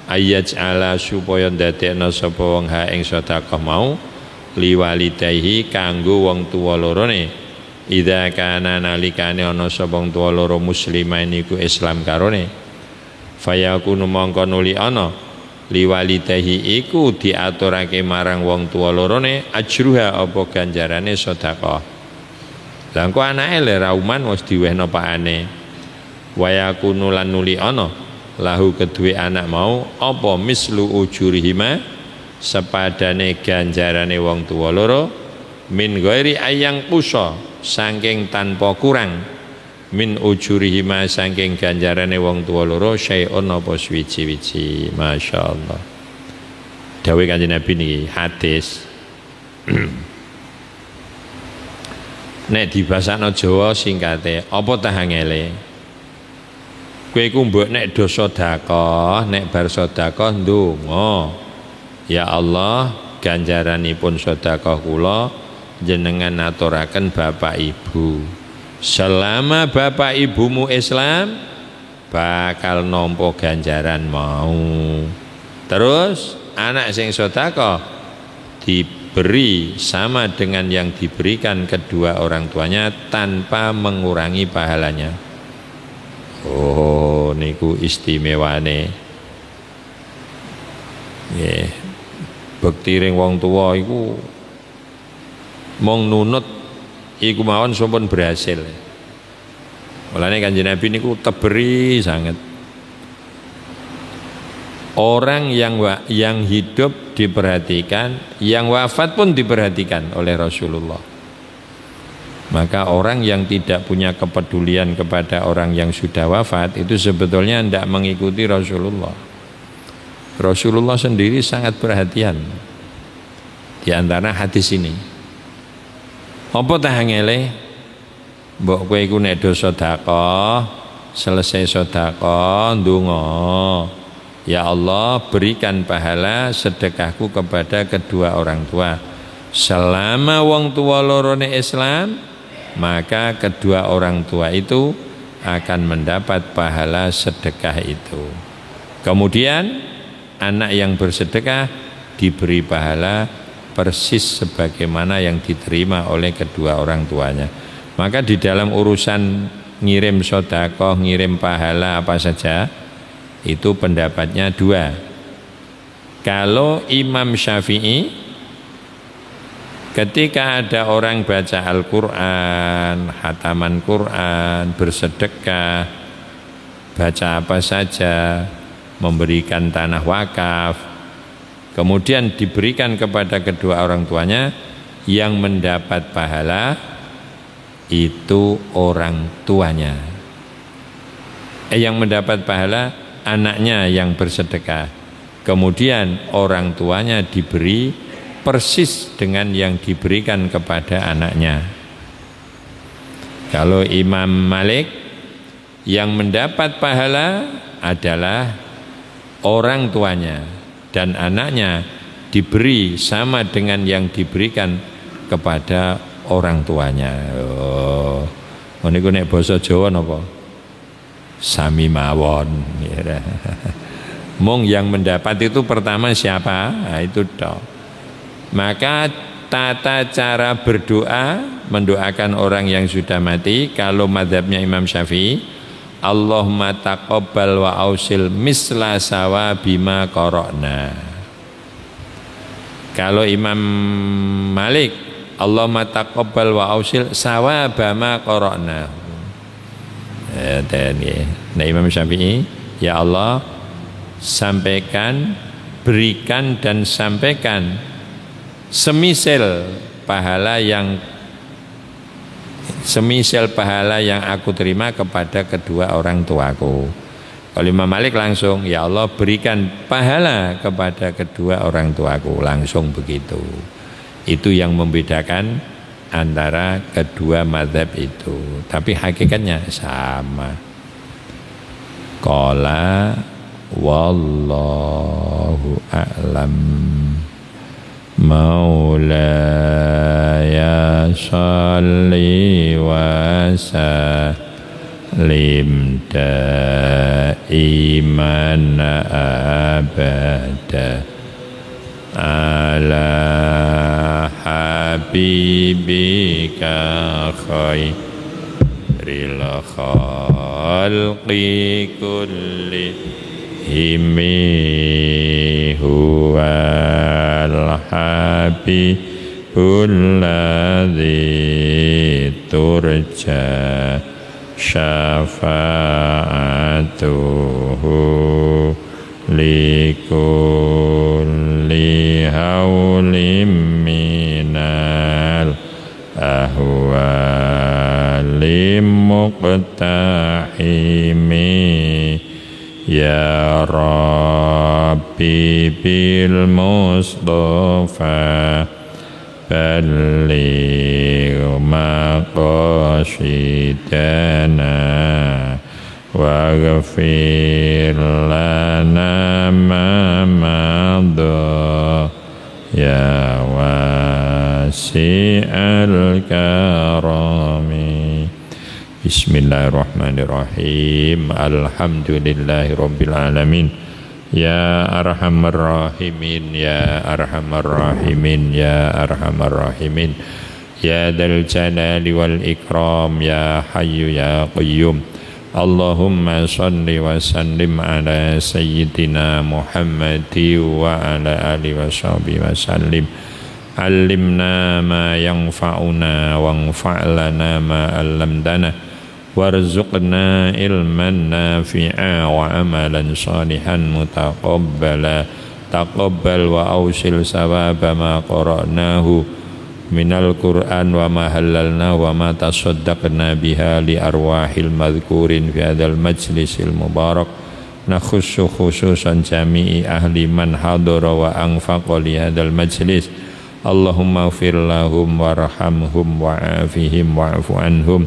ayat ala supaya ndadekno sapa wong ha ing sedekah mau liwalidayhi kanggo wong tuwa lorone idza kana nalikane ana sapa wong tuwa loro muslimain iku Islam karone fayakunu mongko nuli ana liwalidayhi iku diaturake marang wong tuwa lorone ajruha apa ganjarane sedekah. Lah engko anake le rauman wis diwehno pakane. Wayakunu lan nuli ana lahu kedue anak mau apa mislu ujurihima sepadane ganjarane wong tuwa loro min ghairi ayang pusa saking tanpa kurang min ujurihima saking ganjarane wong tuwa loro syai'un apa suwiji-wiji. Masyaallah. Dawuh Kanjeng Nabi niki hadis. Nek dibasakno Jawa singkate, apa tahangele? Kowe iku mbok nek do sedekah, nek bar sedekah ndonga. Ya Allah, ganjaranipun sedekah kula jenengan aturaken bapak ibu. Selama bapak ibumu Islam bakal nampa ganjaran mau. Terus anak sing sedekah diberi sama dengan yang diberikan kedua orang tuanya tanpa mengurangi pahalanya. Oh, niku istimewane. Nggih. Bekti ring wong tuwa iku mong nunut iku mawon sampun berhasil. Mulane Kanjeng Nabi niku teberi sangat. Orang yang hidup diperhatikan, yang wafat pun diperhatikan oleh Rasulullah. Maka orang yang tidak punya kepedulian kepada orang yang sudah wafat itu sebetulnya tidak mengikuti Rasulullah. Rasulullah sendiri sangat perhatian di antara hadis ini. Apa tahangele? Mbok kowe iku nek do sedekah, selesai sedekah ndonga. Ya Allah, berikan pahala sedekahku kepada kedua orang tua. Selama wong tua lorone Islam, maka kedua orang tua itu akan mendapat pahala sedekah itu. Kemudian anak yang bersedekah diberi pahala persis sebagaimana yang diterima oleh kedua orang tuanya. Maka di dalam urusan ngirim sedekah, ngirim pahala apa saja, itu pendapatnya dua. Kalau Imam Syafi'i, ketika ada orang baca Al-Quran, khataman Quran, bersedekah, baca apa saja, memberikan tanah wakaf, kemudian diberikan kepada kedua orang tuanya, yang mendapat pahala itu orang tuanya. Yang mendapat pahala anaknya yang bersedekah. Kemudian orang tuanya diberi persis dengan yang diberikan kepada anaknya. Kalau Imam Malik, yang mendapat pahala adalah orang tuanya dan anaknya diberi sama dengan yang diberikan kepada orang tuanya. Oh, niku nek basa Jawa napa? Sami mawon. Mong yang mendapat itu pertama siapa? Nah, itu toh. Maka tata cara berdoa, mendoakan orang yang sudah mati, kalau mazhabnya Imam Syafi'i, Allahumma taqabbal wa ausil misla sawa bima qara'na. Kalau Imam Malik, Allahumma taqabbal wa ausil sawa bama qara'na. Nah, Imam Syafi'i, ya Allah, sampaikan, berikan dan sampaikan semisal pahala yang aku terima kepada kedua orang tuaku. Kalau Imam Malik langsung, ya Allah, berikan pahala kepada kedua orang tuaku, langsung begitu. Itu yang membedakan antara kedua mazhab itu. Tapi hakikatnya sama. Qala wallahu a'lam. Maulaya salli wa sallim daiman abada ala habibika khairil khalqi kullihim huwal habibul ladzi turja syafa'atuhu likulli hawlim minal ahwali muqtahimi ya Rabbi bil Mustafa balligh maqasidana waghfir lana ma madha ya wasi'al karami. Bismillahirrahmanirrahim. Alhamdulillahi rabbil alamin. Ya arhamar rahimin, ya arhamar rahimin, ya arhamar rahimin, ya dzal jalali wal ikram, ya hayyu ya qayyum. Allahumma salli wa sallim ala sayyidina Muhammadi wa ala alihi wa sahbihi wa sallim. Allimna ma yanfa'una wanfa'lana ma 'allamtana warzuqna ilman nafi'a wa amalan salihan mutaqabbala. Taqabbal wa awsil sawaba ma qara'nahu minal Qur'an wa ma halalna wa ma tasaddaqna biha li arwahil madhkurin fi hadzal majlisil mubarak. Nakhussu khususan jami'i ahli man hadara wa anfaqa li hadzal majlis. Allahumma ighfir lahum warhamhum wa'afihim wa'fu anhum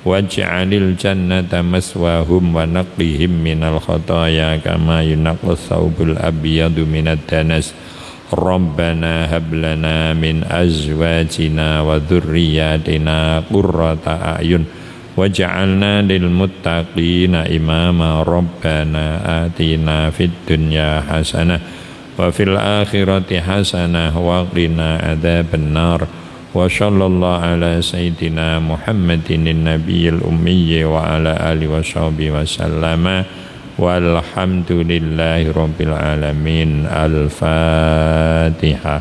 waj'alil jannata maswahum wa naqihim minal khataaya kama yunaqqas thawbul abyadu minad danas. Rabbana hab lana min azwajina wa dhurriyyatina qurrata a'yun waj'alna lil muttaqina imama. Rabbana atina fid dunya hasanah wa fil akhirati hasanah wa qina adzabannar. Wa sallallahu ala sayyidina Muhammadin nabiyil ummi wa ala alihi wa sahbihi wa sallama walhamdulillahi rabbil alamin. Al-Fatihah.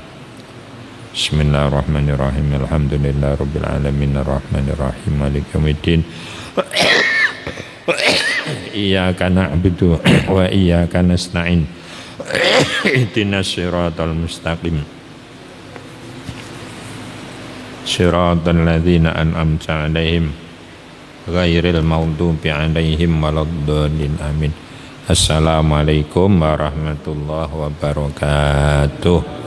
Bismillahirrahmanirrahim. Alhamdulillahi rabbil alamin arrahmanirrahim maliki yaumiddin. Iyyaka na'budu wa iyyaka nasta'in. Ihdinas siratal mustaqim. Siratal ladzina an'amta 'alaihim ghairil maghdubi 'alaihim waladdallin. Amin. Assalamualaikum warahmatullahi wabarakatuh.